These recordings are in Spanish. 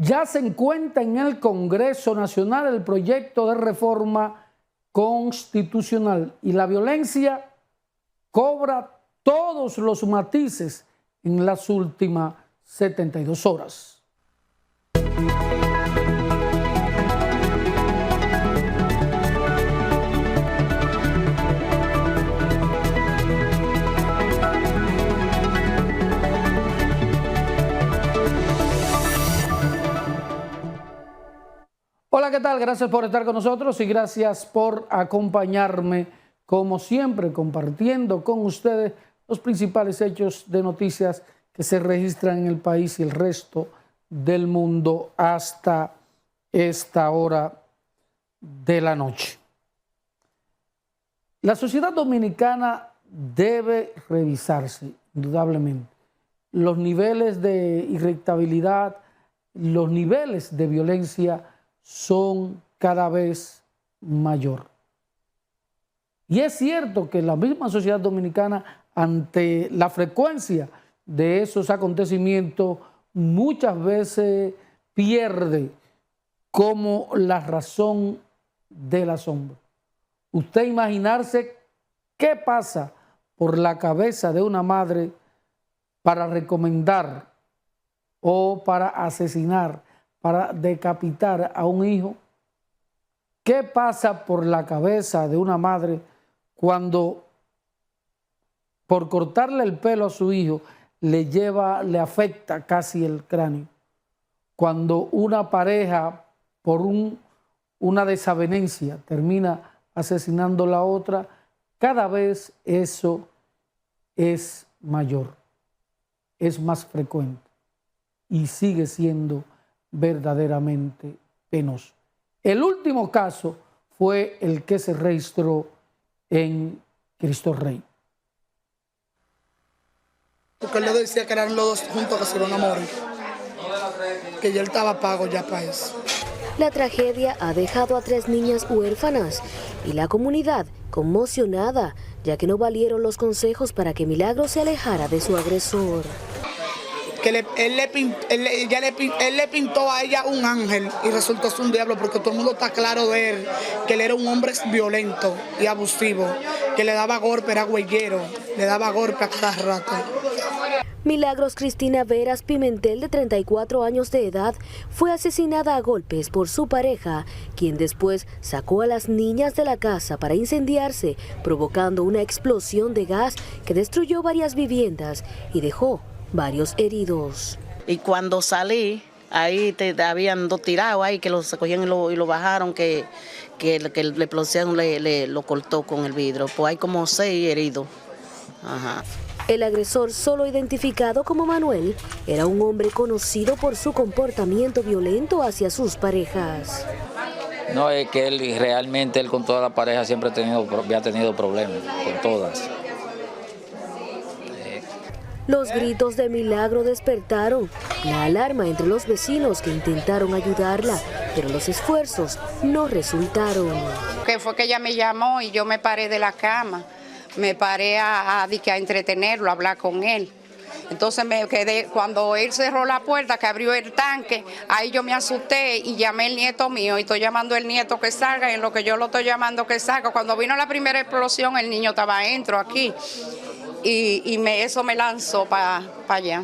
Ya se encuentra en el Congreso Nacional el proyecto de reforma constitucional y la violencia cobra todos los matices en las últimas 72 horas. Hola, ¿qué tal? Gracias por estar con nosotros y gracias por acompañarme, como siempre, compartiendo con ustedes los principales hechos de noticias que se registran en el país y el resto del mundo hasta esta hora de la noche. La sociedad dominicana debe revisarse, indudablemente. Los niveles de irritabilidad, los niveles de violencia son cada vez mayor. Y es cierto que la misma sociedad dominicana, ante la frecuencia de esos acontecimientos, muchas veces pierde como la razón del asombro. Usted imaginarse qué pasa por la cabeza de una madre para recomendar o para asesinar, para decapitar a un hijo. ¿Qué pasa por la cabeza de una madre cuando por cortarle el pelo a su hijo le afecta casi el cráneo? Cuando una pareja por una desavenencia termina asesinando a la otra, cada vez eso es mayor, es más frecuente y sigue siendo verdaderamente penoso. El último caso fue el que se registró en Cristo Rey. Porque él le decía que eran los dos juntos que se iban a morir, que ya él estaba pago ya para eso. La tragedia ha dejado a 3 niñas huérfanas y la comunidad conmocionada, ya que no valieron los consejos para que Milagro se alejara de su agresor. Que él le pintó a ella un ángel y resultó ser un diablo, porque todo el mundo está claro de él, que él era un hombre violento y abusivo, que le daba golpe, era güeyero, le daba golpe a cada rato. Milagros Cristina Veras Pimentel, de 34 años de edad, fue asesinada a golpes por su pareja, quien después sacó a las niñas de la casa para incendiarse, provocando una explosión de gas que destruyó varias viviendas y dejó varios heridos. Y cuando salí, ahí habían 2 tirados ahí que los cogían y lo bajaron, que la explosión lo cortó con el vidrio. Pues hay como 6 heridos. Ajá. El agresor, solo identificado como Manuel, era un hombre conocido por su comportamiento violento hacia sus parejas. No, es que él con toda la pareja siempre había tenido problemas, con todas. Los gritos de Milagro despertaron la alarma entre los vecinos que intentaron ayudarla, pero los esfuerzos no resultaron. Que fue que ella me llamó y yo me paré de la cama, me paré a entretenerlo, a hablar con él. Entonces me quedé, cuando él cerró la puerta, que abrió el tanque, ahí yo me asusté y llamé al nieto mío y estoy llamando al nieto que salga, y en lo que yo lo estoy llamando que salga. Cuando vino la primera explosión, el niño estaba adentro aquí. Eso me lanzó para allá.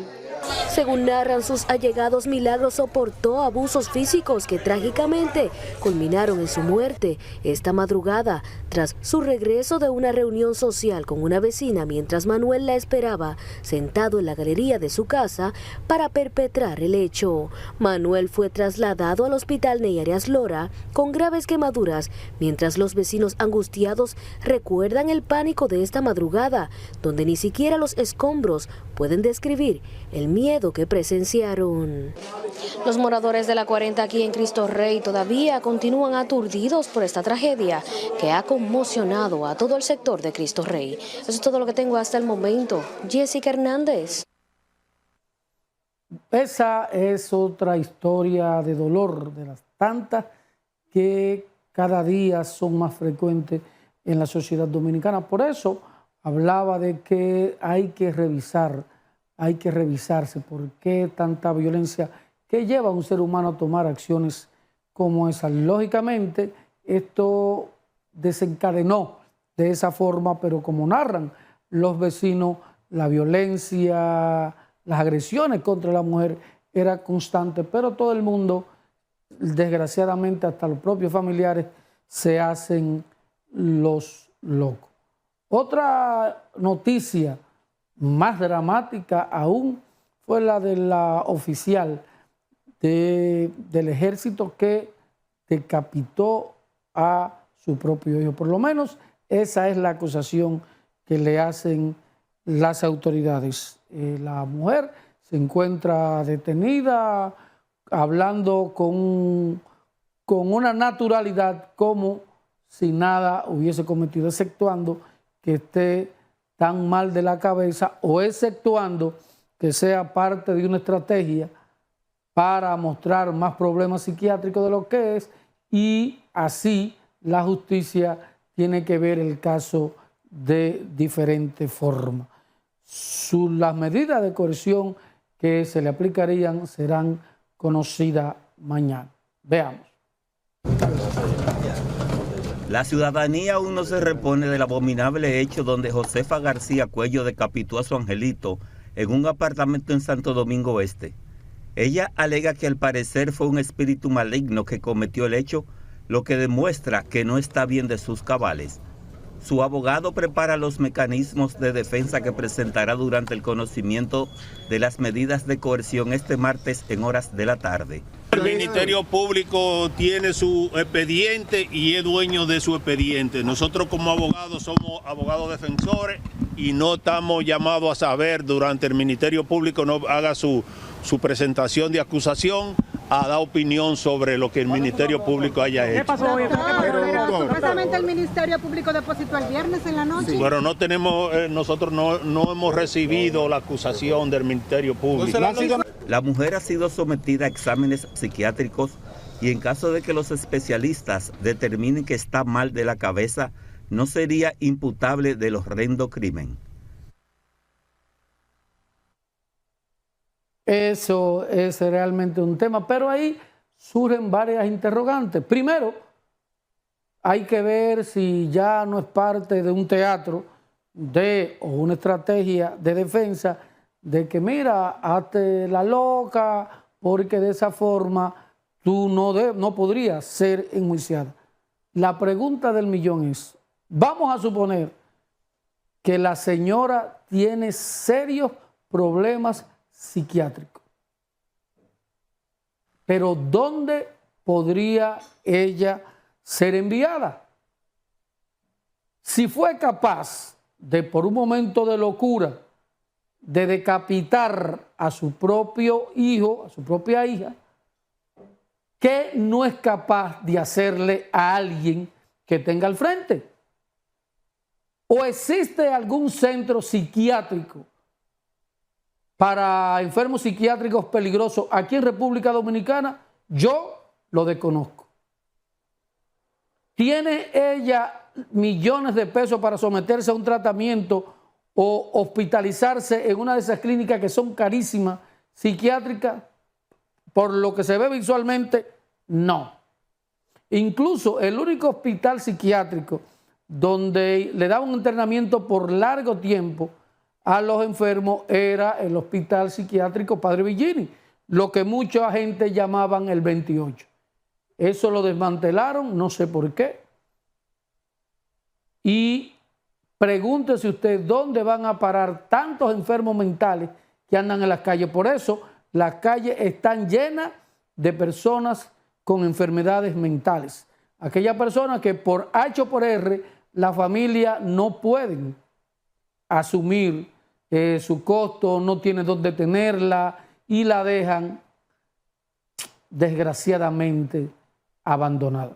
Según narran sus allegados, Milagro soportó abusos físicos que trágicamente culminaron en su muerte esta madrugada tras su regreso de una reunión social con una vecina, mientras Manuel la esperaba sentado en la galería de su casa para perpetrar el hecho. Manuel fue trasladado al hospital Ney Arias Lora con graves quemaduras, mientras los vecinos angustiados recuerdan el pánico de esta madrugada, donde ni siquiera los escombros pueden describir el miedo que presenciaron. Los moradores de la 40 aquí en Cristo Rey todavía continúan aturdidos por esta tragedia que ha conmocionado a todo el sector de Cristo Rey. Eso es todo lo que tengo hasta el momento. Jessica Hernández. Esa es otra historia de dolor, de las tantas que cada día son más frecuentes en la sociedad dominicana. Por eso hablaba de que hay que revisarse por qué tanta violencia que lleva a un ser humano a tomar acciones como esas. Lógicamente, esto desencadenó de esa forma, pero como narran los vecinos, la violencia, las agresiones contra la mujer era constante, pero todo el mundo, desgraciadamente hasta los propios familiares, se hacen los locos. Otra noticia más dramática aún fue la de la oficial del ejército que decapitó a su propio hijo. Por lo menos esa es la acusación que le hacen las autoridades. La mujer se encuentra detenida, hablando con una naturalidad como si nada hubiese cometido, exceptuando que esté tan mal de la cabeza o exceptuando que sea parte de una estrategia para mostrar más problemas psiquiátricos de lo que es, y así la justicia tiene que ver el caso de diferente forma. Las medidas de coerción que se le aplicarían serán conocidas mañana. Veamos. La ciudadanía aún no se repone del abominable hecho donde Josefa García Cuello decapitó a su angelito en un apartamento en Santo Domingo Este. Ella alega que al parecer fue un espíritu maligno que cometió el hecho, lo que demuestra que no está bien de sus cabales. Su abogado prepara los mecanismos de defensa que presentará durante el conocimiento de las medidas de coerción este martes en horas de la tarde. El Ministerio Público tiene su expediente y es dueño de su expediente. Nosotros como abogados somos abogados defensores y no estamos llamados a saber durante el Ministerio Público no haga su presentación de acusación, a dar opinión sobre lo que el Ministerio Público haya hecho. ¿Qué pasó hoy? Pero supuestamente el Ministerio Público depositó el viernes en la noche. Pero no tenemos, nosotros no hemos recibido la acusación del Ministerio Público. La mujer ha sido sometida a exámenes psiquiátricos y en caso de que los especialistas determinen que está mal de la cabeza, no sería imputable del horrendo crimen. Eso es realmente un tema, pero ahí surgen varias interrogantes. Primero, hay que ver si ya no es parte de un teatro o una estrategia de defensa de que mira, hazte la loca porque de esa forma tú no podrías ser enjuiciada. La pregunta del millón es, vamos a suponer que la señora tiene serios problemas psiquiátrico. Pero ¿dónde podría ella ser enviada? Si fue capaz de, por un momento de locura, de decapitar a su propio hijo, a su propia hija, ¿qué no es capaz de hacerle a alguien que tenga al frente? ¿O existe algún centro psiquiátrico para enfermos psiquiátricos peligrosos aquí en República Dominicana? Yo lo desconozco. ¿Tiene ella millones de pesos para someterse a un tratamiento o hospitalizarse en una de esas clínicas que son carísimas, psiquiátricas? Por lo que se ve visualmente, no. Incluso el único hospital psiquiátrico donde le daban un internamiento por largo tiempo a los enfermos era el Hospital Psiquiátrico Padre Villini, lo que mucha gente llamaban el 28. Eso lo desmantelaron, no sé por qué. Y pregúntese usted dónde van a parar tantos enfermos mentales que andan en las calles. Por eso las calles están llenas de personas con enfermedades mentales. Aquellas personas que por H o por R la familia no pueden asumir su costo, no tiene dónde tenerla y la dejan desgraciadamente abandonada.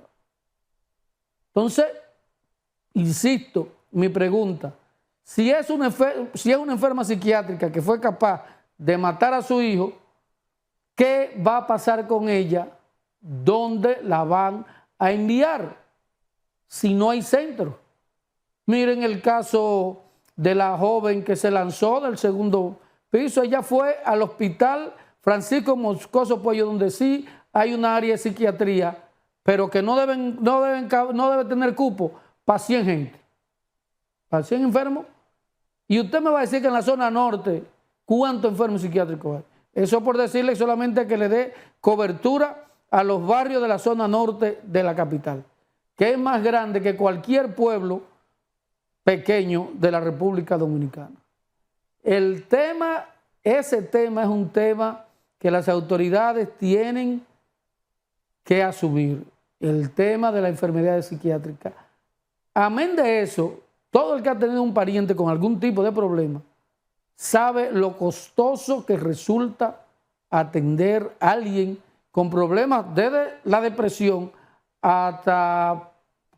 Entonces, insisto, mi pregunta, si es una enferma psiquiátrica que fue capaz de matar a su hijo, ¿qué va a pasar con ella? ¿Dónde la van a enviar si no hay centro? Miren el caso de la joven que se lanzó del segundo piso. Ella fue al hospital Francisco Moscoso Puello, donde sí hay una área de psiquiatría, pero que no debe tener cupo para 100 gente, para 100 enfermos. Y usted me va a decir que en la zona norte, ¿cuántos enfermos psiquiátricos hay? Eso por decirle solamente que le dé cobertura a los barrios de la zona norte de la capital, que es más grande que cualquier pueblo pequeño de la República Dominicana. Ese tema es un tema que las autoridades tienen que asumir, el tema de la enfermedad psiquiátrica. Amén de eso, todo el que ha tenido un pariente con algún tipo de problema sabe lo costoso que resulta atender a alguien con problemas desde la depresión hasta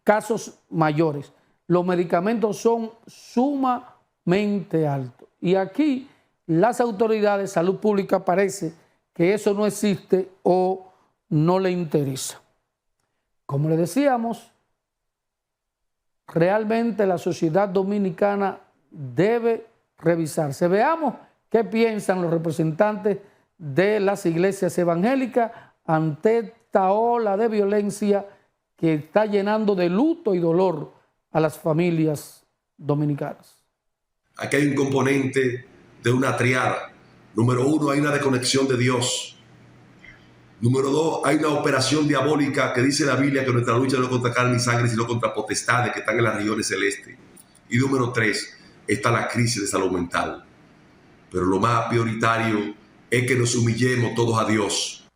casos mayores. Los medicamentos son sumamente altos. Y aquí las autoridades de salud pública parece que eso no existe o no le interesa. Como le decíamos, realmente la sociedad dominicana debe revisarse. Veamos qué piensan los representantes de las iglesias evangélicas ante esta ola de violencia que está llenando de luto y dolor a las familias dominicanas. Aquí hay un componente de una triada. Número 1, hay una desconexión de Dios. Número 2, hay una operación diabólica que dice la Biblia que nuestra lucha no es contra carne y sangre, sino contra potestades que están en las regiones celestes. Y número 3, está la crisis de salud mental. Pero lo más prioritario es que nos humillemos todos a Dios.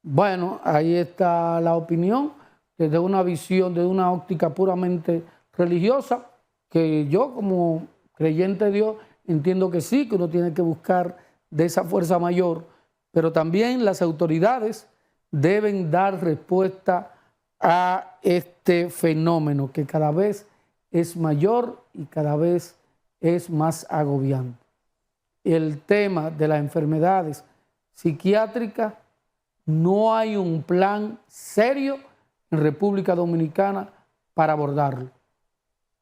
Bueno, ahí está la opinión desde una visión, de una óptica puramente religiosa, que yo como creyente de Dios entiendo que sí, que uno tiene que buscar de esa fuerza mayor, pero también las autoridades deben dar respuesta a este fenómeno que cada vez es mayor y cada vez es más agobiante. El tema de las enfermedades psiquiátricas, no hay un plan serio en República Dominicana para abordarlo.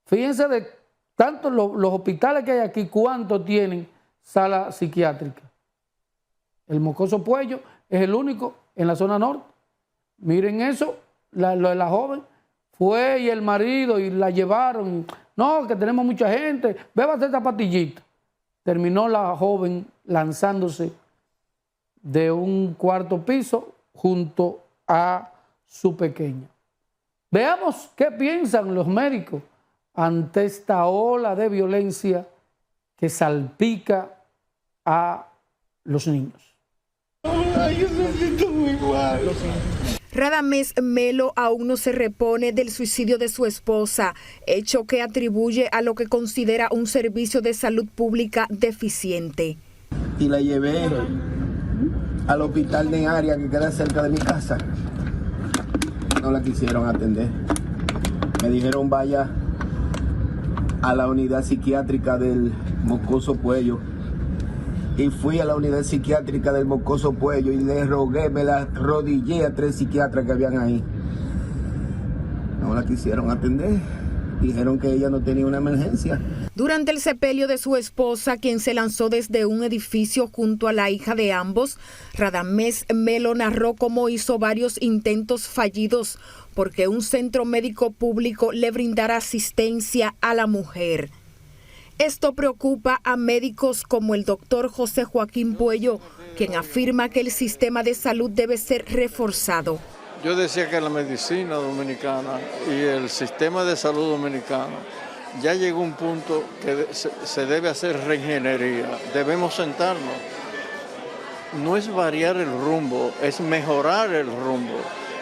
Fíjense de tanto los hospitales que hay aquí, ¿cuántos tienen sala psiquiátrica? El Moscoso Puello es el único en la zona norte. Miren eso, la joven fue y el marido y la llevaron. No, que tenemos mucha gente, bébate esta pastillita. Terminó la joven lanzándose de un cuarto piso junto a su pequeña. Veamos qué piensan los médicos ante esta ola de violencia que salpica a los niños. Ay, yo me siento muy mal. Radamés Melo aún no se repone del suicidio de su esposa, hecho que atribuye a lo que considera un servicio de salud pública deficiente. Y la llevé al hospital de área que queda cerca de mi casa. No la quisieron atender. Me dijeron vaya a la unidad psiquiátrica del Moscoso Puello. Y fui a la unidad psiquiátrica del Moscoso Puello y le rogué, me la arrodillé a 3 psiquiatras que habían ahí. No la quisieron atender. Dijeron que ella no tenía una emergencia. Durante el sepelio de su esposa, quien se lanzó desde un edificio junto a la hija de ambos, Radamés Melo narró cómo hizo varios intentos fallidos porque un centro médico público le brindara asistencia a la mujer. Esto preocupa a médicos como el doctor José Joaquín Puello, quien afirma que el sistema de salud debe ser reforzado. Yo decía que la medicina dominicana y el sistema de salud dominicano ya llegó a un punto que se debe hacer reingeniería. Debemos sentarnos. No es variar el rumbo, es mejorar el rumbo.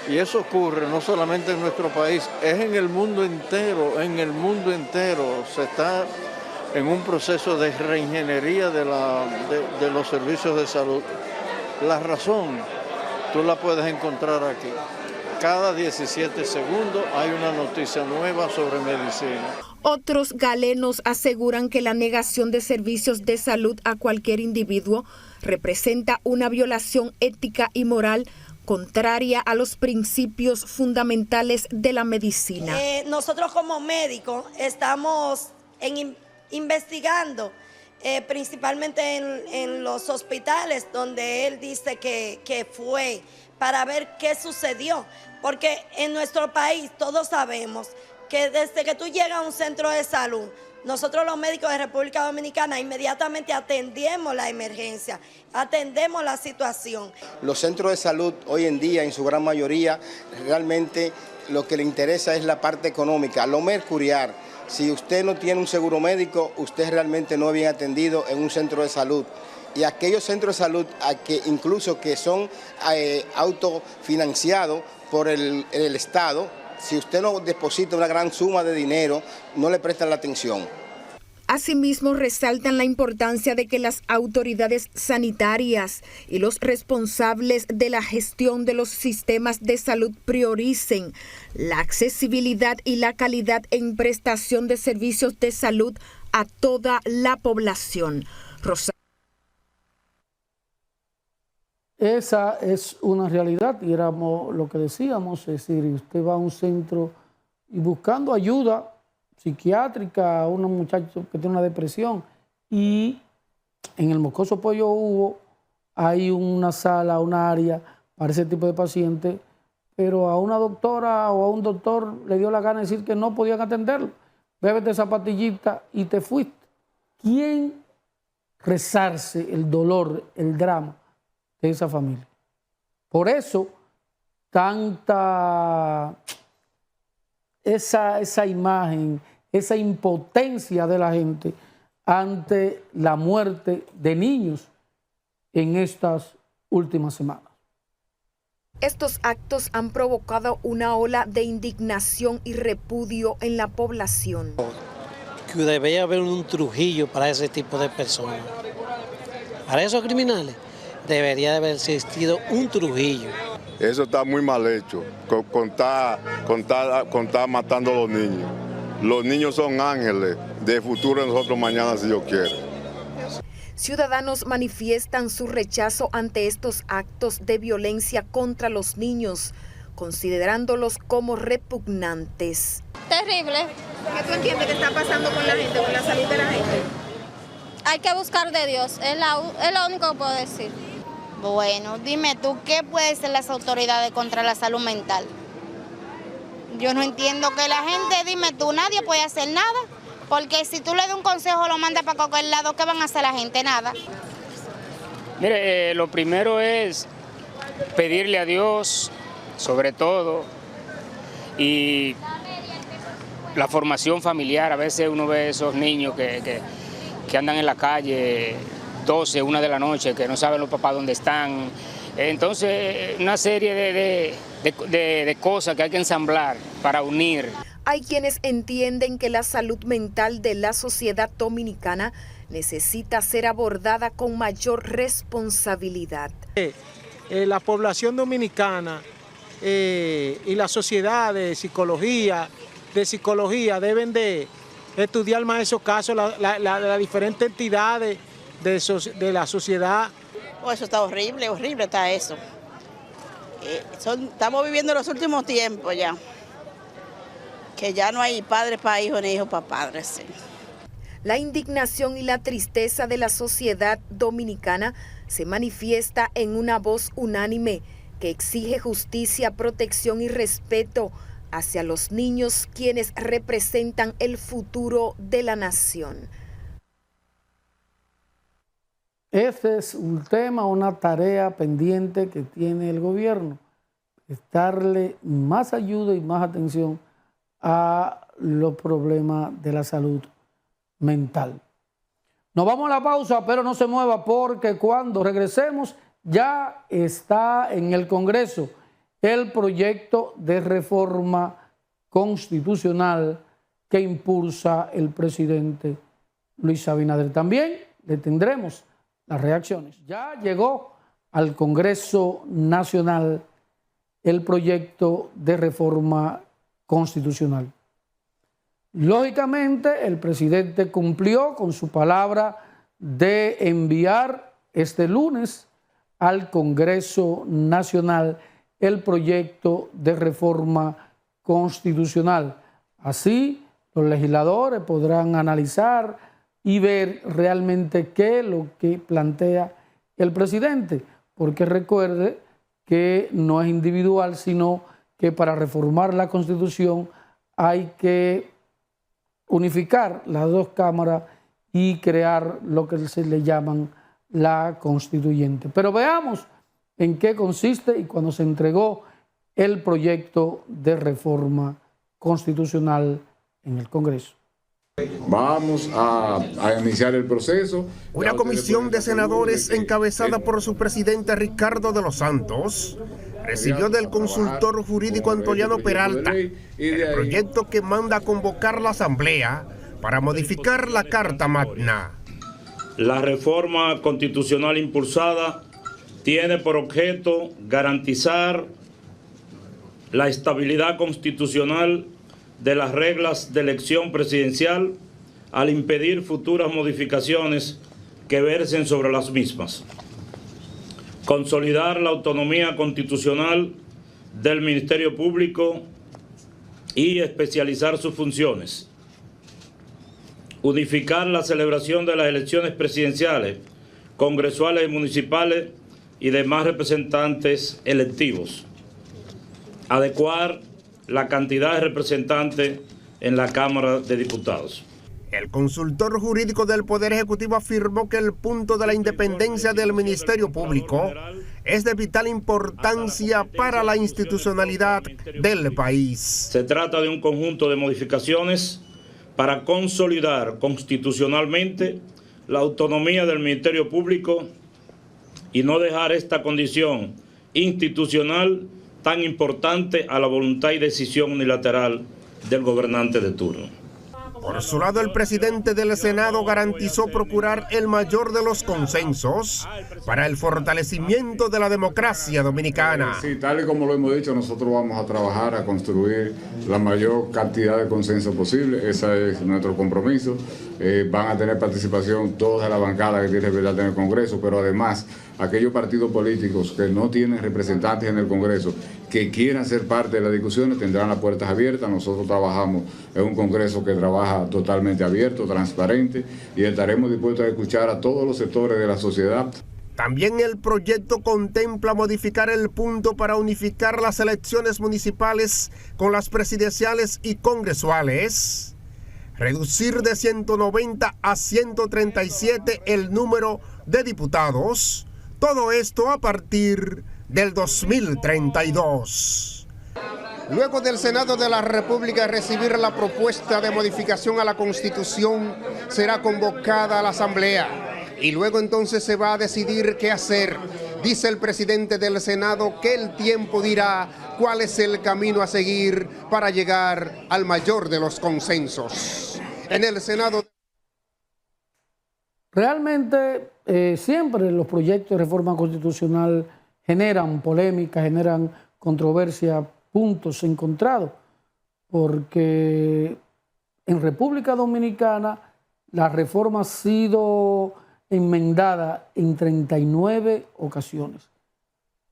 Y eso ocurre no solamente en nuestro país, es en el mundo entero. En el mundo entero se está en un proceso de reingeniería de los servicios de salud. La razón, tú la puedes encontrar aquí. Cada 17 segundos hay una noticia nueva sobre medicina. Otros galenos aseguran que la negación de servicios de salud a cualquier individuo representa una violación ética y moral contraria a los principios fundamentales de la medicina. Nosotros como médicos estamos investigando principalmente en los hospitales donde él dice que fue para ver qué sucedió. Porque en nuestro país todos sabemos que desde que tú llegas a un centro de salud, nosotros los médicos de República Dominicana inmediatamente atendemos la emergencia, atendemos la situación. Los centros de salud hoy en día, en su gran mayoría, realmente lo que le interesa es la parte económica, lo mercurial. Si usted no tiene un seguro médico, usted realmente no es bien atendido en un centro de salud. Y aquellos centros de salud incluso que son autofinanciados por el Estado, si usted no deposita una gran suma de dinero, no le prestan la atención. Asimismo, resaltan la importancia de que las autoridades sanitarias y los responsables de la gestión de los sistemas de salud prioricen la accesibilidad y la calidad en prestación de servicios de salud a toda la población. Esa es una realidad y éramos lo que decíamos, es decir, usted va a un centro y buscando ayuda psiquiátrica a un muchacho que tiene una depresión y en el Moscoso Pollo Hugo hay una sala, una área para ese tipo de pacientes, pero a una doctora o a un doctor le dio la gana de decir que no podían atenderlo. Bébete esa pastillita y te fuiste. ¿Quién resarce el dolor, el drama de esa familia? Por eso, esa imagen, esa impotencia de la gente ante la muerte de niños en estas últimas semanas. Estos actos han provocado una ola de indignación y repudio en la población. Que debería haber un Trujillo para ese tipo de personas. Para esos criminales debería de haber existido un Trujillo. Eso está muy mal hecho, con estar matando a los niños. Los niños son ángeles de futuro de nosotros mañana, si Dios quiere. Ciudadanos manifiestan su rechazo ante estos actos de violencia contra los niños, considerándolos como repugnantes. Terrible. ¿Qué tú entiendes que está pasando con la gente, con la salud de la gente? Hay que buscar de Dios, es lo único que puedo decir. Bueno, dime tú, ¿qué pueden hacer las autoridades contra la salud mental? Yo no entiendo que la gente, dime tú, nadie puede hacer nada, porque si tú le das un consejo, lo mandas para cualquier lado, ¿qué van a hacer la gente? Nada. Mire, lo primero es pedirle a Dios, sobre todo, y la formación familiar. A veces uno ve esos niños que andan en la calle 12, 1 de la noche, que no saben los papás dónde están. Entonces, una serie de cosas que hay que ensamblar para unir. Hay quienes entienden que la salud mental de la sociedad dominicana necesita ser abordada con mayor responsabilidad. La población dominicana y la sociedad de psicología deben de estudiar más esos casos, las diferentes entidades de la sociedad. Oh, eso está horrible, horrible está eso. Estamos viviendo los últimos tiempos ya, que ya no hay padres para hijos ni hijos para padres. Sí. La indignación y la tristeza de la sociedad dominicana se manifiesta en una voz unánime que exige justicia, protección y respeto hacia los niños, quienes representan el futuro de la nación. Este es un tema, una tarea pendiente que tiene el gobierno, es darle más ayuda y más atención a los problemas de la salud mental. Nos vamos a la pausa, pero no se mueva porque cuando regresemos ya está en el Congreso el proyecto de reforma constitucional que impulsa el presidente Luis Abinader. También le tendremos las reacciones. Ya llegó al Congreso Nacional el proyecto de reforma constitucional. Lógicamente, el presidente cumplió con su palabra de enviar este lunes al Congreso Nacional el proyecto de reforma constitucional. Así, los legisladores podrán analizar y ver realmente qué es lo que plantea el presidente, porque recuerde que no es individual, sino que para reformar la Constitución hay que unificar las dos cámaras y crear lo que se le llaman la constituyente. Pero veamos en qué consiste y cuando se entregó el proyecto de reforma constitucional en el Congreso. Vamos a iniciar el proceso. Una comisión de senadores encabezada por su presidente Ricardo de los Santos recibió del consultor jurídico Antoliano Peralta el proyecto que manda a convocar la Asamblea para modificar la Carta Magna. La reforma constitucional impulsada tiene por objeto garantizar la estabilidad constitucional de las reglas de elección presidencial al impedir futuras modificaciones que versen sobre las mismas. Consolidar la autonomía constitucional del Ministerio Público y especializar sus funciones. Unificar la celebración de las elecciones presidenciales, congresuales y municipales y demás representantes electivos. Adecuar la cantidad de representantes en la Cámara de Diputados. El consultor jurídico del Poder Ejecutivo afirmó que el punto de la independencia del Ministerio Público es de vital importancia para la institucionalidad del país. Se trata de un conjunto de modificaciones para consolidar constitucionalmente la autonomía del Ministerio Público y no dejar esta condición institucional tan importante a la voluntad y decisión unilateral del gobernante de turno. Por su lado, el presidente del Senado garantizó procurar el mayor de los consensos para el fortalecimiento de la democracia dominicana. Sí, tal y como lo hemos dicho, nosotros vamos a trabajar a construir la mayor cantidad de consenso posible. Ese es nuestro compromiso. Van a tener participación toda la bancada que tiene verdad en el Congreso, pero además aquellos partidos políticos que no tienen representantes en el Congreso que quieran ser parte de las discusiones tendrán las puertas abiertas. Nosotros trabajamos en un Congreso que trabaja totalmente abierto, transparente, y estaremos dispuestos a escuchar a todos los sectores de la sociedad. También el proyecto contempla modificar el punto para unificar las elecciones municipales con las presidenciales y congresuales, reducir de 190 a 137 el número de diputados, todo esto a partir del 2032. Luego del Senado de la República recibir la propuesta de modificación a la Constitución, será convocada a la Asamblea y luego entonces se va a decidir qué hacer. Dice el presidente del Senado que el tiempo dirá cuál es el camino a seguir para llegar al mayor de los consensos. En el Senado... Realmente siempre los proyectos de reforma constitucional generan polémica, generan controversia, puntos encontrados, porque en República Dominicana la reforma ha sido enmendada en 39 ocasiones.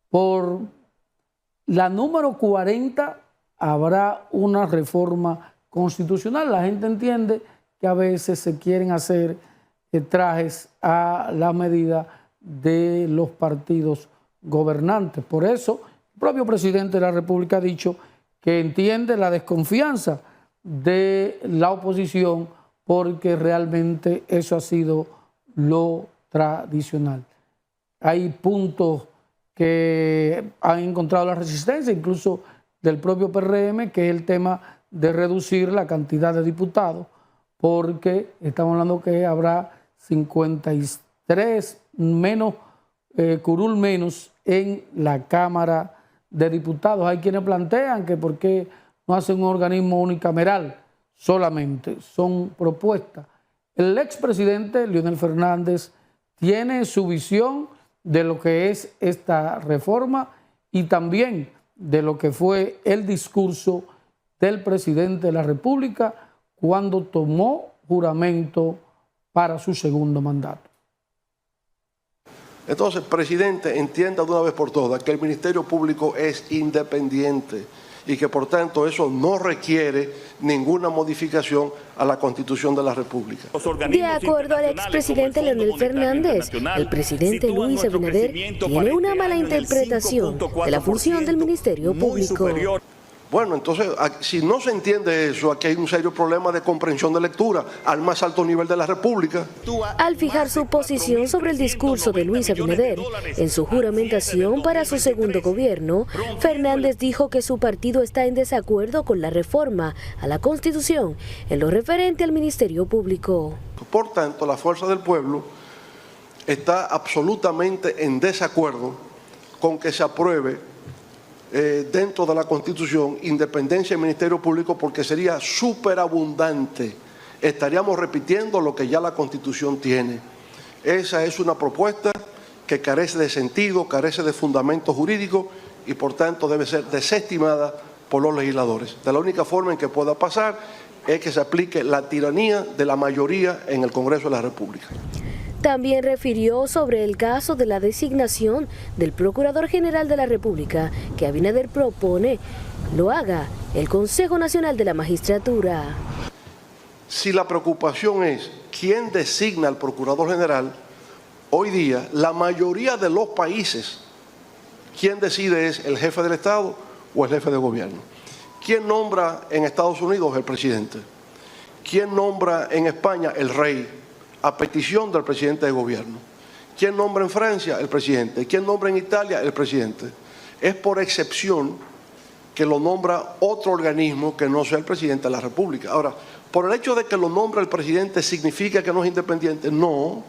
Por la número 40 habrá una reforma constitucional. La gente entiende que a veces se quieren hacer trajes a la medida de los partidos gobernantes. Por eso, el propio presidente de la República ha dicho que entiende la desconfianza de la oposición porque realmente eso ha sido lo tradicional. Hay puntos que han encontrado la resistencia, incluso del propio PRM, que es el tema de reducir la cantidad de diputados, porque estamos hablando que habrá 53 menos, curul menos en la Cámara de Diputados. Hay quienes plantean que por qué no hacen un organismo unicameral solamente, son propuestas. El expresidente Leonel Fernández tiene su visión de lo que es esta reforma y también de lo que fue el discurso del presidente de la República cuando tomó juramento para su segundo mandato. Entonces, presidente, entienda de una vez por todas que el Ministerio Público es independiente. y que por tanto eso no requiere ninguna modificación a la Constitución de la República. De acuerdo al expresidente Leonel Fernández, el presidente Luis Abinader tiene una mala interpretación de la función del Ministerio Público. Bueno, entonces, si no se entiende eso, aquí hay un serio problema de comprensión de lectura al más alto nivel de la República. Al fijar su posición sobre el discurso de Luis Abinader en su juramentación para su segundo gobierno, Fernández dijo que su partido está en desacuerdo con la reforma a la Constitución en lo referente al Ministerio Público. Por tanto, la Fuerza del Pueblo está absolutamente en desacuerdo con que se apruebe dentro de la Constitución independencia del Ministerio Público, porque sería superabundante. Estaríamos repitiendo lo que ya la Constitución tiene. Esa es una propuesta que carece de sentido, carece de fundamento jurídico y por tanto debe ser desestimada por los legisladores. De la única forma en que pueda pasar es que se aplique la tiranía de la mayoría en el Congreso de la República. También refirió sobre el caso de la designación del Procurador General de la República que Abinader propone lo haga el Consejo Nacional de la Magistratura. Si la preocupación es quién designa al Procurador General, hoy día la mayoría de los países, quien decide es el jefe del Estado o el jefe de gobierno. ¿Quién nombra en Estados Unidos? El presidente. ¿Quién nombra en España? El rey, a petición del presidente de gobierno. ¿Quién nombra en Francia? El presidente. ¿Quién nombra en Italia? El presidente. Es por excepción que lo nombra otro organismo que no sea el presidente de la República. Ahora, por el hecho de que lo nombra el presidente, ¿significa que no es independiente? No,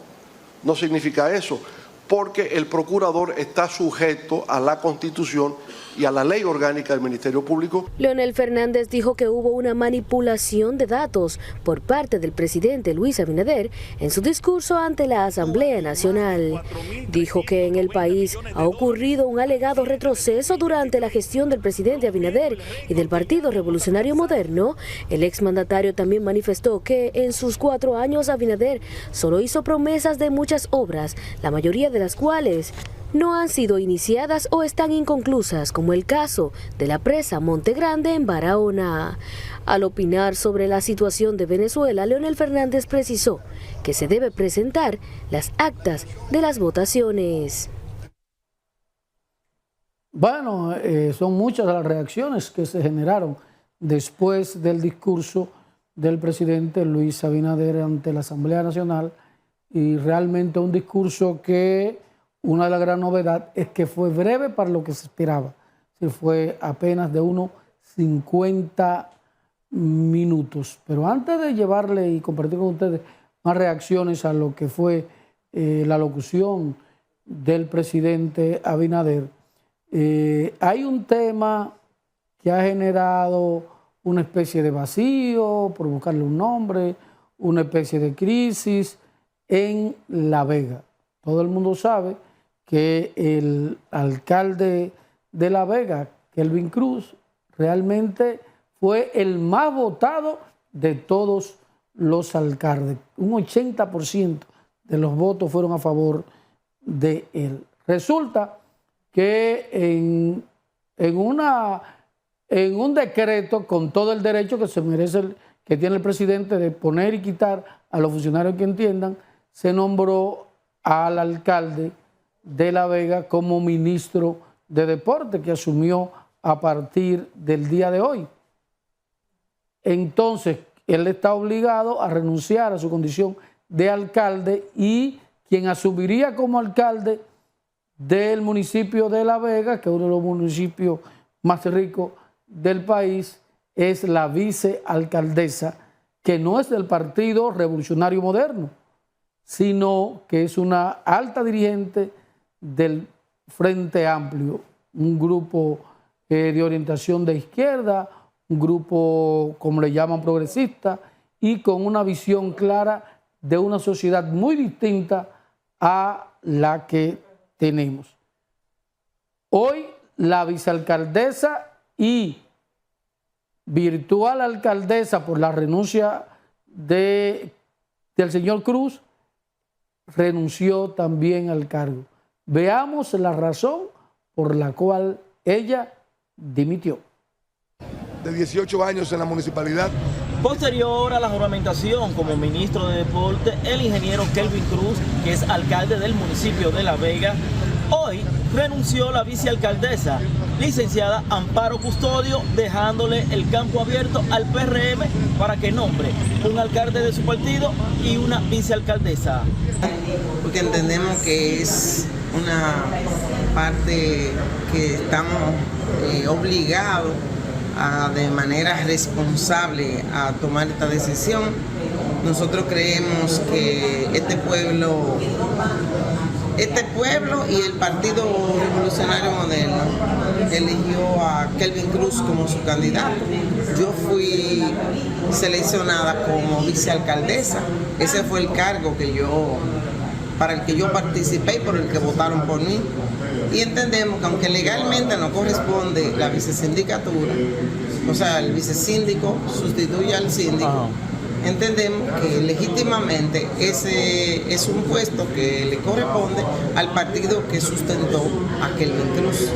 no significa eso, porque el procurador está sujeto a la Constitución y a la ley orgánica del Ministerio Público. Leonel Fernández dijo que hubo una manipulación de datos por parte del presidente Luis Abinader en su discurso ante la Asamblea Nacional. Dijo que en el país ha ocurrido un alegado retroceso durante la gestión del presidente Abinader y del Partido Revolucionario Moderno. El exmandatario también manifestó que en sus 4 años Abinader solo hizo promesas de muchas obras, la mayoría de las cuales no han sido iniciadas o están inconclusas, como el caso de la presa Monte Grande en Barahona. Al opinar sobre la situación de Venezuela, Leonel Fernández precisó que se debe presentar las actas de las votaciones. Bueno, son muchas las reacciones que se generaron después del discurso del presidente Luis Abinader ante la Asamblea Nacional, y realmente un discurso que una de las grandes novedades es que fue breve para lo que se esperaba. Fue apenas de unos 50 minutos. Pero antes de llevarle y compartir con ustedes más reacciones a lo que fue la locución del presidente Abinader, hay un tema que ha generado una especie de vacío, por buscarle un nombre, una especie de crisis en La Vega. Todo el mundo sabe que el alcalde de La Vega, Kelvin Cruz, realmente fue el más votado de todos los alcaldes. Un 80% de los votos fueron a favor de él. Resulta que en un decreto, con todo el derecho que se merece, que tiene el presidente de poner y quitar a los funcionarios que entiendan, se nombró al alcalde de La Vega como ministro de Deporte, que asumió a partir del día de hoy. Entonces, él está obligado a renunciar a su condición de alcalde, y quien asumiría como alcalde del municipio de La Vega, que es uno de los municipios más ricos del país, es la vicealcaldesa, que no es del Partido Revolucionario Moderno, sino que es una alta dirigente del Frente Amplio, un grupo de orientación de izquierda, un grupo, como le llaman, progresista, y con una visión clara de una sociedad muy distinta a la que tenemos. Hoy la vicealcaldesa y virtual alcaldesa, por la renuncia del señor Cruz, renunció también al cargo. Veamos la razón por la cual ella dimitió. de 18 años en la municipalidad. Posterior a la juramentación como ministro de Deporte, el ingeniero Kelvin Cruz, que es alcalde del municipio de La Vega, hoy renunció la vicealcaldesa, licenciada Amparo Custodio, dejándole el campo abierto al PRM para que nombre un alcalde de su partido y una vicealcaldesa. Porque entendemos que es una parte que estamos obligados de manera responsable a tomar esta decisión. Nosotros creemos que este pueblo y el Partido Revolucionario Moderno eligió a Kelvin Cruz como su candidato. Yo fui seleccionada como vicealcaldesa. Ese fue el cargo para el que yo participé y por el que votaron por mí. Y entendemos que aunque legalmente no corresponde la vicesindicatura, o sea, el vicesíndico sustituye al síndico, entendemos que legítimamente ese es un puesto que le corresponde al partido que sustentó a Kelvin Cruz.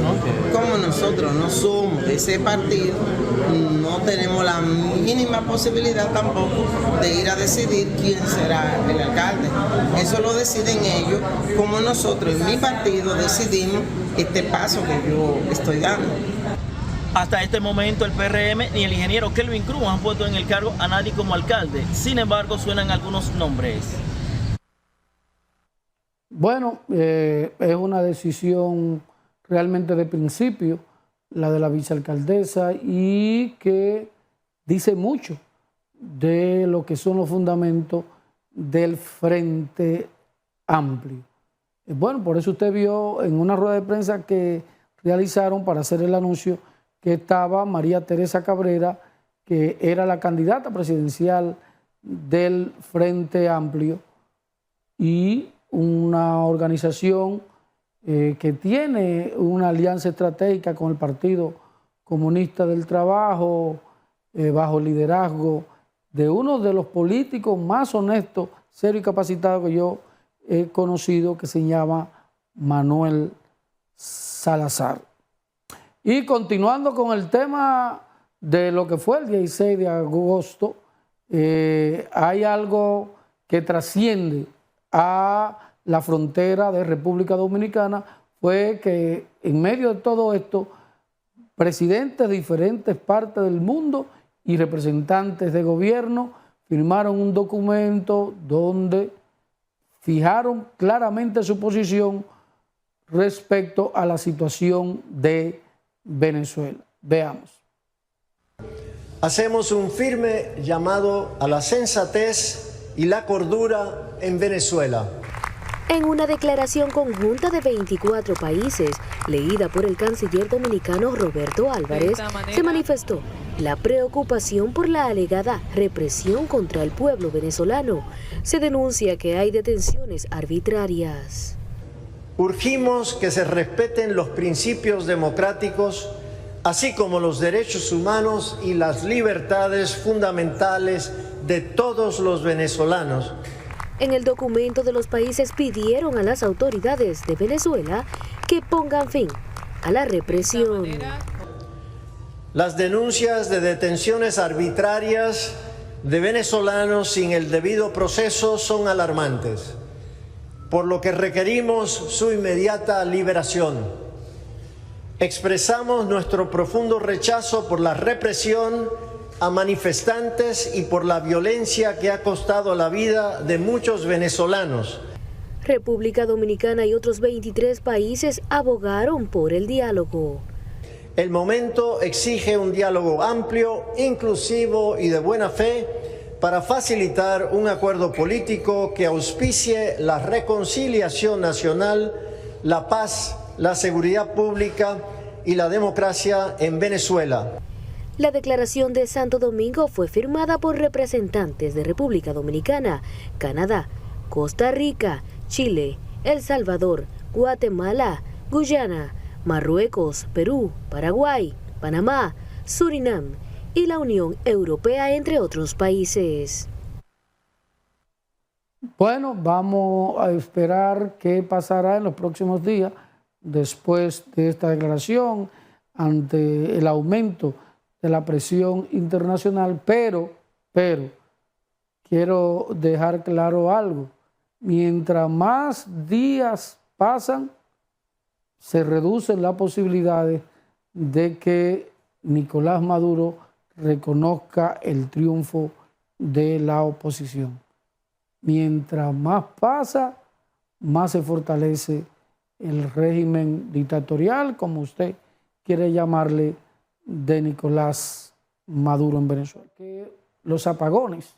Como nosotros no somos de ese partido, no tenemos la mínima posibilidad tampoco de ir a decidir quién será el alcalde. Eso lo deciden ellos, como nosotros en mi partido decidimos este paso que yo estoy dando. Hasta este momento el PRM ni el ingeniero Kelvin Cruz han puesto en el cargo a nadie como alcalde. Sin embargo, suenan algunos nombres. Bueno, es una decisión realmente de principio, la de la vicealcaldesa, y que dice mucho de lo que son los fundamentos del Frente Amplio. Bueno, por eso usted vio en una rueda de prensa que realizaron para hacer el anuncio que estaba María Teresa Cabrera, que era la candidata presidencial del Frente Amplio, y una organización que tiene una alianza estratégica con el Partido Comunista del Trabajo, bajo el liderazgo de uno de los políticos más honestos, serios y capacitados que yo he conocido, que se llama Manuel Salazar. Y continuando con el tema de lo que fue el 16 de agosto, hay algo que trasciende a la frontera de República Dominicana, fue que en medio de todo esto, presidentes de diferentes partes del mundo y representantes de gobierno firmaron un documento donde fijaron claramente su posición respecto a la situación de Venezuela. Veamos. Hacemos un firme llamado a la sensatez y la cordura en Venezuela. En una declaración conjunta de 24 países, leída por el canciller dominicano Roberto Álvarez, se manifestó la preocupación por la alegada represión contra el pueblo venezolano. Se denuncia que hay detenciones arbitrarias. Urgimos que se respeten los principios democráticos, así como los derechos humanos y las libertades fundamentales de todos los venezolanos. En el documento de los países pidieron a las autoridades de Venezuela que pongan fin a la represión. Las denuncias de detenciones arbitrarias de venezolanos sin el debido proceso son alarmantes, por lo que requerimos su inmediata liberación. Expresamos nuestro profundo rechazo por la represión a manifestantes y por la violencia que ha costado la vida de muchos venezolanos. República Dominicana y otros 23 países abogaron por el diálogo. El momento exige un diálogo amplio, inclusivo y de buena fe para facilitar un acuerdo político que auspicie la reconciliación nacional, la paz, la seguridad pública y la democracia en Venezuela. La declaración de Santo Domingo fue firmada por representantes de República Dominicana, Canadá, Costa Rica, Chile, El Salvador, Guatemala, Guyana, Marruecos, Perú, Paraguay, Panamá, Surinam y la Unión Europea, entre otros países. Bueno, vamos a esperar qué pasará en los próximos días después de esta declaración ante el aumento de la presión internacional, pero quiero dejar claro algo. Mientras más días pasan, se reducen las posibilidades de que Nicolás Maduro reconozca el triunfo de la oposición. Mientras más pasa, más se fortalece el régimen dictatorial, como usted quiere llamarle, de Nicolás Maduro en Venezuela. Que los apagones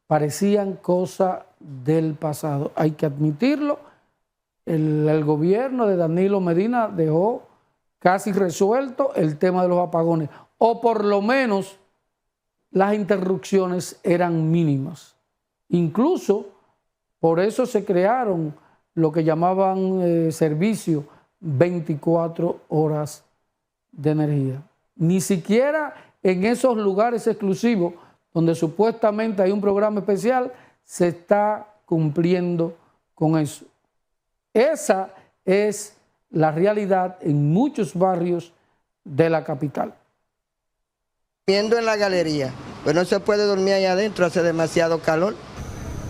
parecían cosa del pasado. Hay que admitirlo. El gobierno de Danilo Medina dejó casi resuelto el tema de los apagones, o por lo menos las interrupciones eran mínimas. Incluso por eso se crearon lo que llamaban servicio 24 horas de energía. Ni siquiera en esos lugares exclusivos donde supuestamente hay un programa especial se está cumpliendo con eso. Esa es la realidad en muchos barrios de la capital. Viendo en la galería, pues no se puede dormir allá adentro, hace demasiado calor.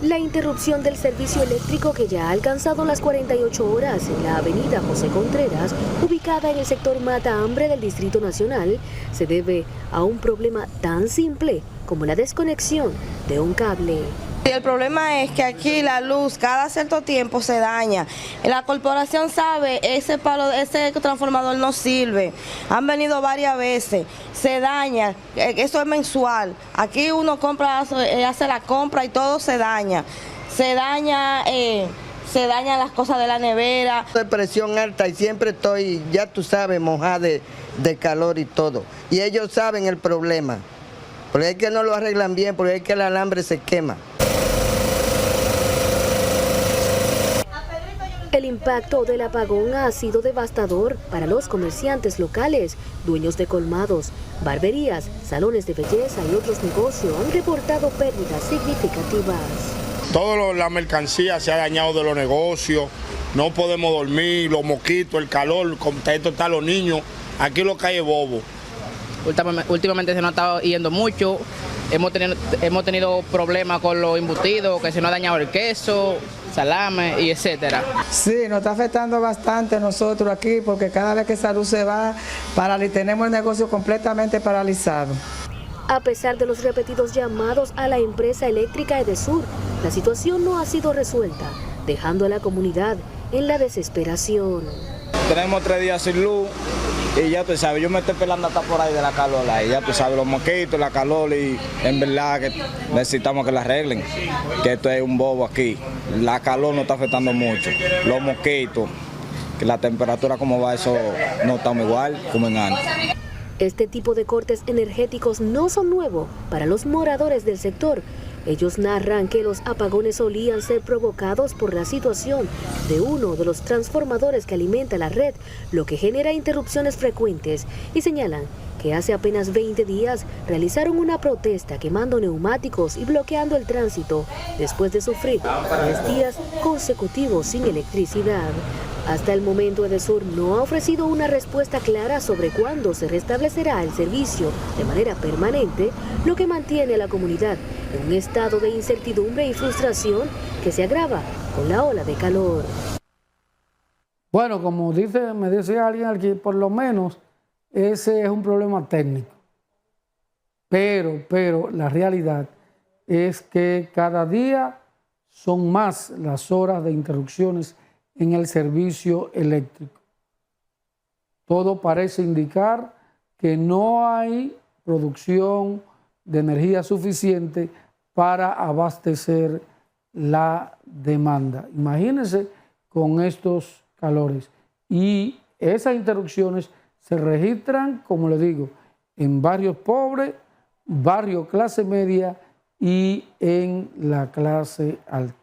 La interrupción del servicio eléctrico, que ya ha alcanzado las 48 horas en la avenida José Contreras, ubicada en el sector Mata Hambre del Distrito Nacional, se debe a un problema tan simple como la desconexión de un cable. El problema es que aquí la luz cada cierto tiempo se daña. La corporación sabe, ese transformador no sirve. Han venido varias veces, se daña, eso es mensual. Aquí uno compra, hace la compra y todo se daña. Se dañan las cosas de la nevera. De presión alta y siempre estoy, ya tú sabes, mojada de calor y todo. Y ellos saben el problema. Porque es que no lo arreglan bien, porque es que el alambre se quema. El impacto del apagón ha sido devastador para los comerciantes locales. Dueños de colmados, barberías, salones de belleza y otros negocios han reportado pérdidas significativas. Toda la mercancía se ha dañado de los negocios, no podemos dormir, los mosquitos, el calor, esto están los niños, aquí lo cae bobo. Últimamente se nos ha estado yendo mucho, hemos tenido problemas con los embutidos, que se nos ha dañado el queso, salame y etcétera. Sí, nos está afectando bastante a nosotros aquí porque cada vez que Salud se va, tenemos el negocio completamente paralizado. A pesar de los repetidos llamados a la empresa eléctrica Edesur, la situación no ha sido resuelta, dejando a la comunidad en la desesperación. Tenemos 3 días sin luz y ya tú sabes, yo me estoy pelando hasta por ahí de la calor, y ya tú sabes, los mosquitos, la calor, y en verdad que necesitamos que la arreglen, que esto es un bobo aquí. La calor nos está afectando mucho, los mosquitos, que la temperatura como va, eso no estamos igual como en antes. Este tipo de cortes energéticos no son nuevos para los moradores del sector. Ellos narran que los apagones solían ser provocados por la situación de uno de los transformadores que alimenta la red, lo que genera interrupciones frecuentes, y señalan que hace apenas 20 días realizaron una protesta quemando neumáticos y bloqueando el tránsito después de sufrir 3 días consecutivos sin electricidad. Hasta el momento, Edesur no ha ofrecido una respuesta clara sobre cuándo se restablecerá el servicio de manera permanente, lo que mantiene a la comunidad en un estado de incertidumbre y frustración que se agrava con la ola de calor. Bueno, como me decía alguien aquí, por lo menos ese es un problema técnico. Pero la realidad es que cada día son más las horas de interrupciones en el servicio eléctrico. Todo parece indicar que no hay producción de energía suficiente para abastecer la demanda. Imagínense con estos calores. Y esas interrupciones se registran, como le digo, en barrios pobres, barrios clase media y en la clase alta.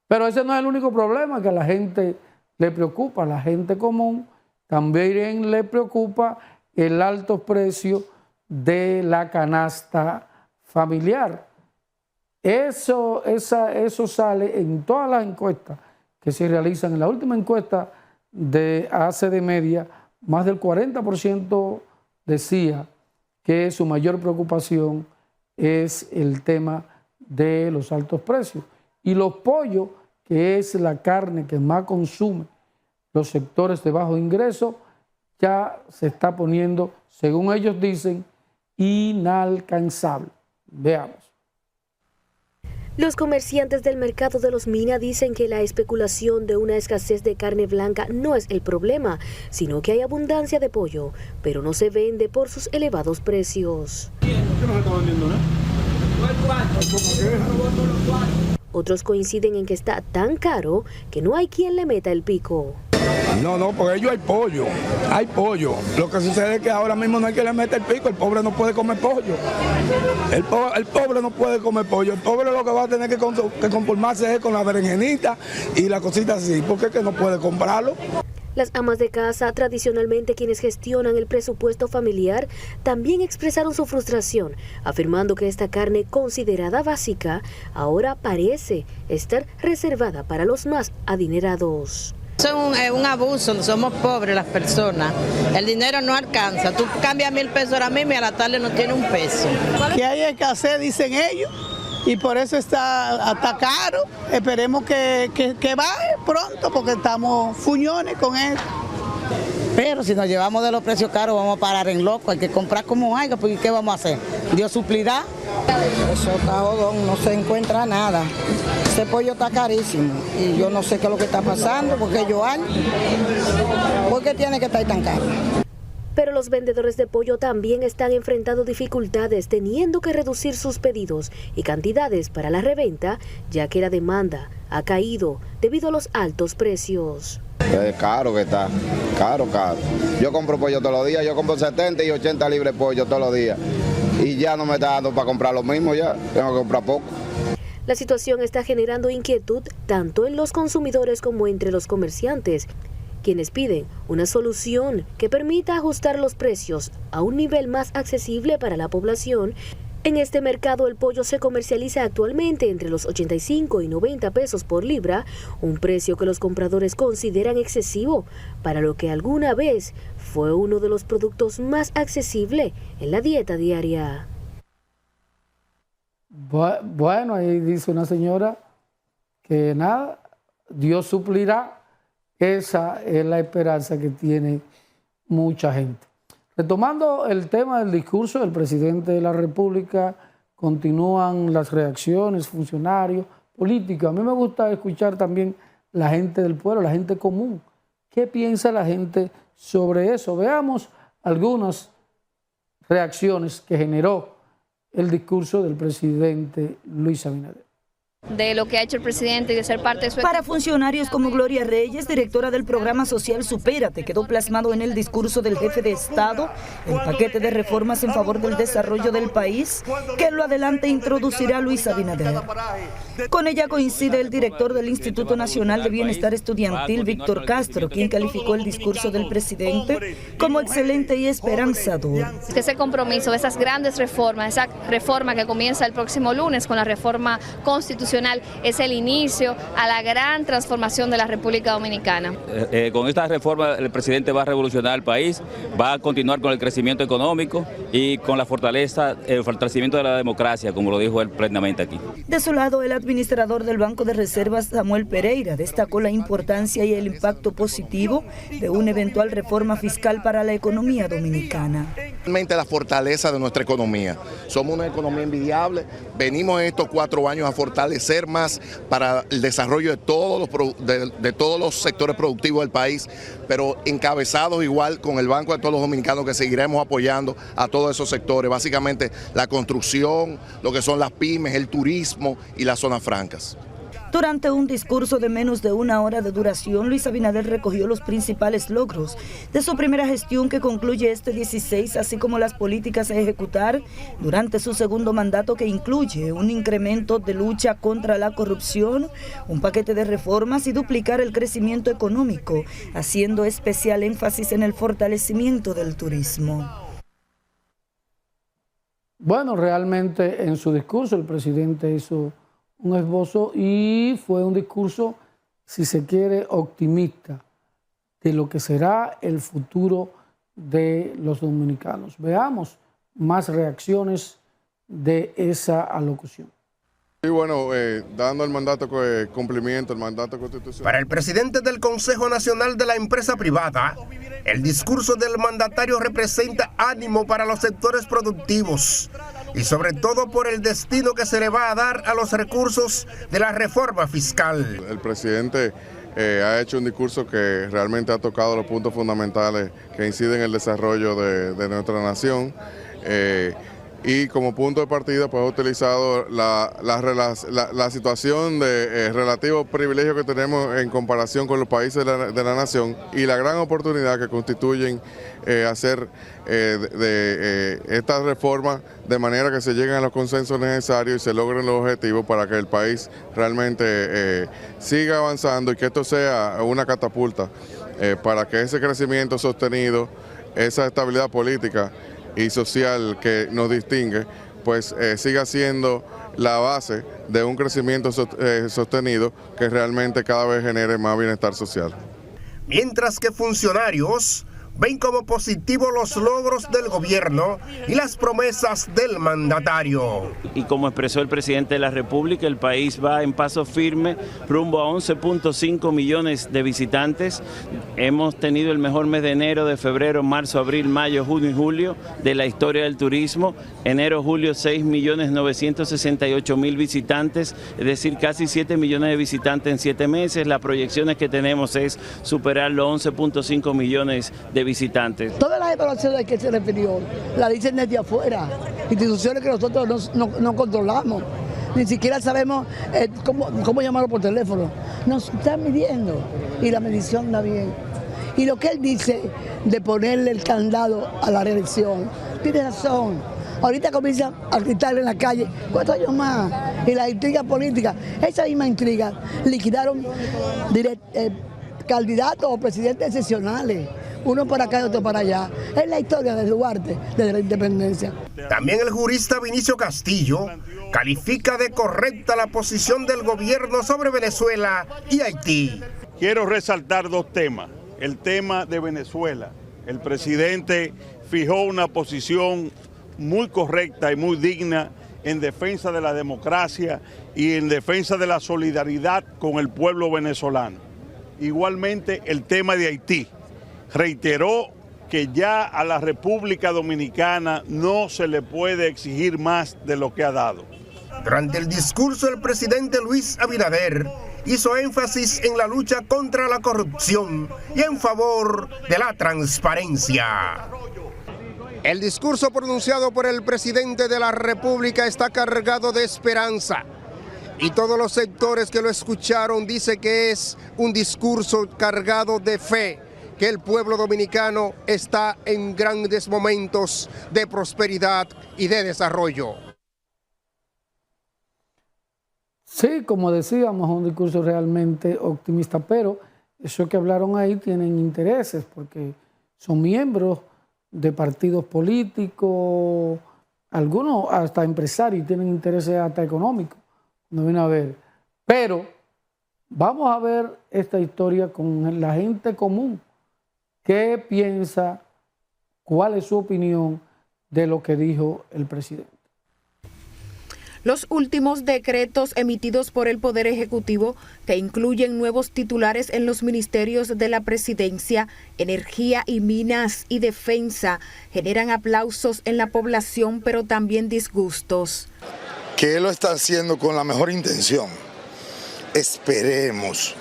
Pero ese no es el único problema que a la gente le preocupa. A la gente común también le preocupa el alto precio de la canasta familiar. Eso sale en todas las encuestas que se realizan. En la última encuesta de ACD Media, más del 40% decía que su mayor preocupación es el tema de los altos precios. Y los pollos, que es la carne que más consume los sectores de bajo ingreso, ya se está poniendo, según ellos dicen, inalcanzable. Veamos. Los comerciantes del mercado de Los Minas dicen que la especulación de una escasez de carne blanca no es el problema, sino que hay abundancia de pollo, pero no se vende por sus elevados precios. Otros coinciden en que está tan caro que no hay quien le meta el pico. No, porque ellos hay pollo. Lo que sucede es que ahora mismo no hay quien le meta el pico, el pobre no puede comer pollo. El pobre no puede comer pollo, el pobre lo que va a tener que conformarse es con la berenjenita y la cosita así, porque es que no puede comprarlo. Las amas de casa, tradicionalmente quienes gestionan el presupuesto familiar, también expresaron su frustración, afirmando que esta carne considerada básica ahora parece estar reservada para los más adinerados. Es un abuso, somos pobres las personas, el dinero no alcanza, tú cambias 1.000 pesos ahora mismo y a la tarde no tiene un peso. Que hay escasez, dicen ellos, y por eso está caro, esperemos que baje pronto porque estamos fuñones con eso. Pero si nos llevamos de los precios caros vamos a parar en loco, hay que comprar como haya, porque ¿qué vamos a hacer? ¿Dios suplirá? Eso está jodón, no se encuentra nada. Ese pollo está carísimo y yo no sé qué es lo que está pasando, porque yo hay. ¿Por qué tiene que estar tan caro? Pero los vendedores de pollo también están enfrentando dificultades, teniendo que reducir sus pedidos y cantidades para la reventa, ya que la demanda ha caído debido a los altos precios. Es caro que está, caro. Yo compro pollo todos los días, yo compro 70 y 80 libras de pollo todos los días. Y ya no me está dando para comprar lo mismo, ya tengo que comprar poco. La situación está generando inquietud tanto en los consumidores como entre los comerciantes, quienes piden una solución que permita ajustar los precios a un nivel más accesible para la población. En este mercado el pollo se comercializa actualmente entre los 85 y 90 pesos por libra, un precio que los compradores consideran excesivo para lo que alguna vez fue uno de los productos más accesibles en la dieta diaria. Bueno, ahí dice una señora que nada, Dios suplirá. Esa es la esperanza que tiene mucha gente. Retomando el tema del discurso del presidente de la República, continúan las reacciones, funcionarios, políticos. A mí me gusta escuchar también la gente del pueblo, la gente común. ¿Qué piensa la gente sobre eso? Veamos algunas reacciones que generó el discurso del presidente Luis Abinader. De lo que ha hecho el presidente y de ser parte de su equipo. Para funcionarios como Gloria Reyes, directora del programa social Supérate, quedó plasmado en el discurso del jefe de Estado el paquete de reformas en favor del desarrollo del país que lo adelante introducirá Luis Abinader. Con ella coincide el director del Instituto Nacional de Bienestar Estudiantil, Víctor Castro, quien calificó el discurso del presidente como excelente y esperanzador. Ese compromiso, esas grandes reformas, esa reforma que comienza el próximo lunes con la reforma constitucional, es el inicio a la gran transformación de la República Dominicana. Con esta reforma el presidente va a revolucionar el país, va a continuar con el crecimiento económico y con la fortaleza, el fortalecimiento de la democracia, como lo dijo él plenamente aquí. De su lado, el administrador del Banco de Reservas, Samuel Pereira, destacó la importancia y el impacto positivo de una eventual reforma fiscal para la economía dominicana. Realmente la fortaleza de nuestra economía. Somos una economía envidiable, venimos en estos 4 años a fortalecer más para el desarrollo de todos los sectores productivos del país, pero encabezados igual con el Banco de todos los dominicanos, que seguiremos apoyando a todos esos sectores, básicamente la construcción, lo que son las pymes, el turismo y las zonas francas. Durante un discurso de menos de 1 hora de duración, Luis Abinader recogió los principales logros de su primera gestión, que concluye este 16, así como las políticas a ejecutar durante su segundo mandato, que incluye un incremento de lucha contra la corrupción, un paquete de reformas y duplicar el crecimiento económico, haciendo especial énfasis en el fortalecimiento del turismo. Bueno, realmente en su discurso el presidente hizo un esbozo y fue un discurso, si se quiere, optimista de lo que será el futuro de los dominicanos. Veamos más reacciones de esa alocución. Y bueno, dando el mandato cumplimiento, el mandato constitucional. Para el presidente del Consejo Nacional de la Empresa Privada, el discurso del mandatario representa ánimo para los sectores productivos y sobre todo por el destino que se le va a dar a los recursos de la reforma fiscal. El presidente ha hecho un discurso que realmente ha tocado los puntos fundamentales que inciden en el desarrollo de nuestra nación. Y como punto de partida pues ha utilizado la situación de relativo privilegio que tenemos en comparación con los países de la nación y la gran oportunidad que constituyen hacer estas reformas de manera que se lleguen a los consensos necesarios y se logren los objetivos para que el país realmente siga avanzando y que esto sea una catapulta para que ese crecimiento sostenido, esa estabilidad política y social que nos distingue, pues siga siendo la base de un crecimiento sostenido que realmente cada vez genere más bienestar social. Mientras que funcionarios ven como positivo los logros del gobierno y las promesas del mandatario. Y como expresó el presidente de la República, el país va en paso firme rumbo a 11.5 millones de visitantes. Hemos tenido el mejor mes de enero, de febrero, marzo, abril, mayo, junio y julio de la historia del turismo. Enero, julio, 6.968.000 visitantes, es decir, casi 7 millones de visitantes en 7 meses. Las proyecciones que tenemos es superar los 11.5 millones de visitantes. Todas las evaluaciones que se refirió la dicen desde afuera, instituciones que nosotros no controlamos, ni siquiera sabemos cómo llamarlo por teléfono. Nos están midiendo y la medición da bien. Y lo que él dice de ponerle el candado a la reelección, tiene razón. Ahorita comienzan a gritarle en la calle, 4 años más, y la intriga política, esa misma intriga, liquidaron candidatos o presidentes excepcionales. Uno para acá y otro para allá. Es la historia de Duarte desde la independencia. También el jurista Vinicio Castillo califica de correcta la posición del gobierno sobre Venezuela y Haití. Quiero resaltar 2 temas. El tema de Venezuela. El presidente fijó una posición muy correcta y muy digna en defensa de la democracia y en defensa de la solidaridad con el pueblo venezolano. Igualmente el tema de Haití. Reiteró que ya a la República Dominicana no se le puede exigir más de lo que ha dado. Durante el discurso, el presidente Luis Abinader hizo énfasis en la lucha contra la corrupción y en favor de la transparencia. El discurso pronunciado por el presidente de la República está cargado de esperanza. Y todos los sectores que lo escucharon dicen que es un discurso cargado de fe, que el pueblo dominicano está en grandes momentos de prosperidad y de desarrollo. Sí, como decíamos, un discurso realmente optimista, pero eso que hablaron ahí tienen intereses, porque son miembros de partidos políticos, algunos hasta empresarios, tienen intereses hasta económicos, no viene a ver. Pero vamos a ver esta historia con la gente común. ¿Qué piensa? ¿Cuál es su opinión de lo que dijo el presidente? Los últimos decretos emitidos por el Poder Ejecutivo, que incluyen nuevos titulares en los ministerios de la Presidencia, Energía y Minas y Defensa, generan aplausos en la población, pero también disgustos. Que él lo está haciendo con la mejor intención. Esperemos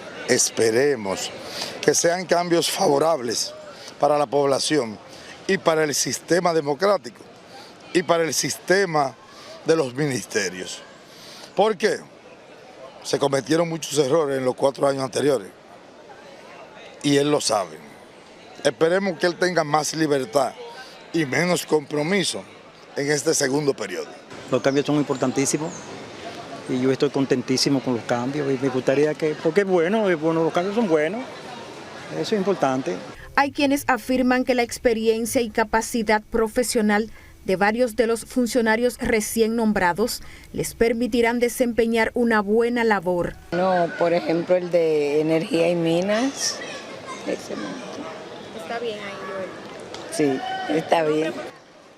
que sean cambios favorables para la población y para el sistema democrático y para el sistema de los ministerios. ¿Por qué? Se cometieron muchos errores en los 4 años anteriores y él lo sabe. Esperemos que él tenga más libertad y menos compromiso en este segundo periodo. Los cambios son importantísimos. Y yo estoy contentísimo con los cambios y me gustaría porque es bueno, los cambios son buenos, eso es importante. Hay quienes afirman que la experiencia y capacidad profesional de varios de los funcionarios recién nombrados les permitirán desempeñar una buena labor. No, por ejemplo, el de Energía y Minas, excelente. ¿Está bien ahí, Joel? Sí, está bien.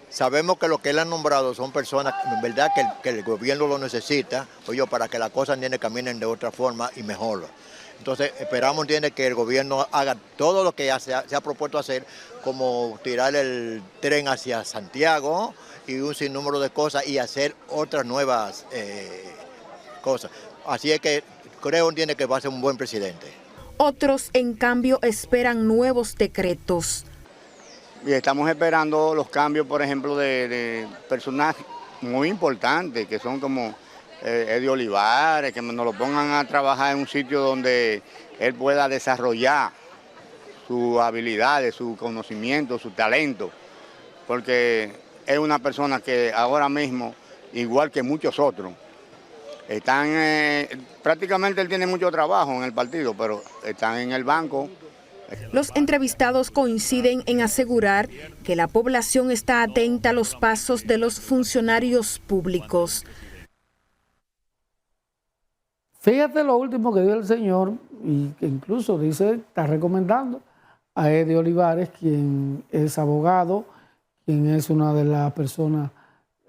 Sabemos que lo que él ha nombrado son personas, en verdad, que el gobierno lo necesita, para que las cosas caminen de otra forma y mejor. Entonces, esperamos, que el gobierno haga todo lo que se ha propuesto hacer, como tirar el tren hacia Santiago y un sinnúmero de cosas y hacer otras nuevas cosas. Así es que creo, que va a ser un buen presidente. Otros, en cambio, esperan nuevos decretos. Y estamos esperando los cambios, por ejemplo, de personajes muy importantes, que son como Eddie Olivares, que nos lo pongan a trabajar en un sitio donde él pueda desarrollar sus habilidades, su conocimiento, su talento, porque es una persona que ahora mismo, igual que muchos otros, están, prácticamente él tiene mucho trabajo en el partido, pero están en el banco. Los entrevistados coinciden en asegurar que la población está atenta a los pasos de los funcionarios públicos. Fíjate lo último que dio el señor, y que incluso dice, está recomendando a Eddie Olivares, quien es abogado, quien es una de las personas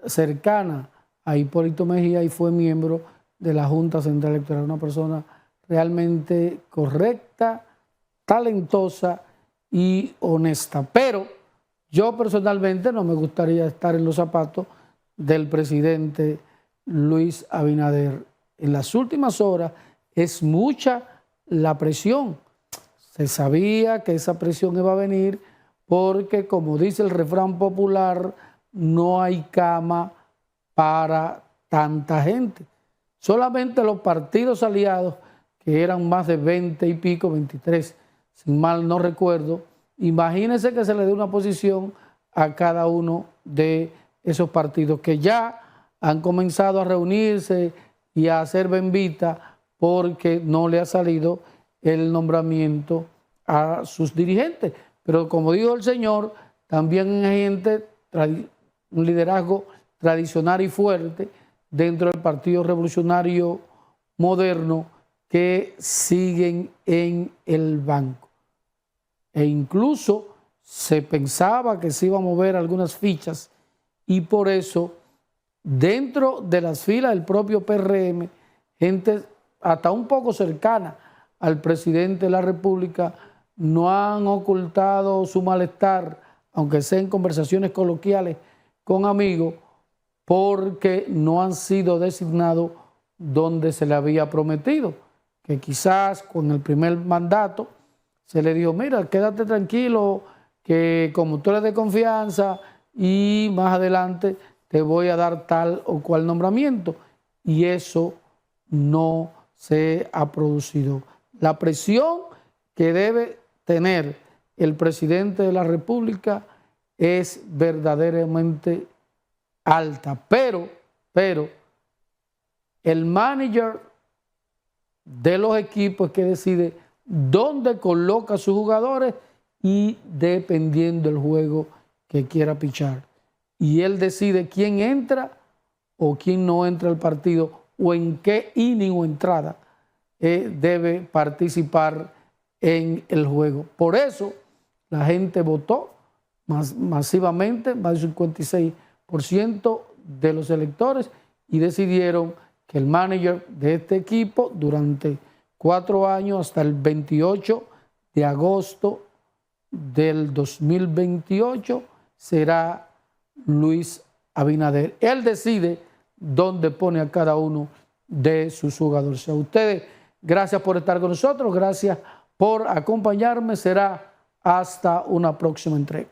cercanas a Hipólito Mejía y fue miembro de la Junta Central Electoral, una persona realmente correcta, talentosa y honesta. Pero yo personalmente no me gustaría estar en los zapatos del presidente Luis Abinader. En las últimas horas es mucha la presión. Se sabía que esa presión iba a venir porque, como dice el refrán popular, no hay cama para tanta gente. Solamente los partidos aliados, que eran más de 20 y pico, 23, sin mal no recuerdo, imagínense que se le dé una posición a cada uno de esos partidos que ya han comenzado a reunirse y a hacer bembita porque no le ha salido el nombramiento a sus dirigentes. Pero como dijo el señor, también hay gente, un liderazgo tradicional y fuerte dentro del Partido Revolucionario Moderno que siguen en el banco. E incluso se pensaba que se iba a mover algunas fichas y por eso dentro de las filas del propio PRM, gente hasta un poco cercana al presidente de la República no han ocultado su malestar, aunque sea en conversaciones coloquiales con amigos, porque no han sido designados donde se le había prometido, que quizás con el primer mandato se le dijo, mira, quédate tranquilo, que como tú eres de confianza y más adelante te voy a dar tal o cual nombramiento. Y eso no se ha producido. La presión que debe tener el presidente de la República es verdaderamente alta. Pero el manager de los equipos es que decide dónde coloca a sus jugadores y dependiendo del juego que quiera pichar. Y él decide quién entra o quién no entra al partido o en qué inning o entrada debe participar en el juego. Por eso la gente votó masivamente, más del 56% de los electores, y decidieron que el manager de este equipo durante 4 años hasta el 28 de agosto del 2028 será Luis Abinader. Él decide dónde pone a cada uno de sus jugadores. A ustedes, gracias por estar con nosotros, gracias por acompañarme. Será hasta una próxima entrega.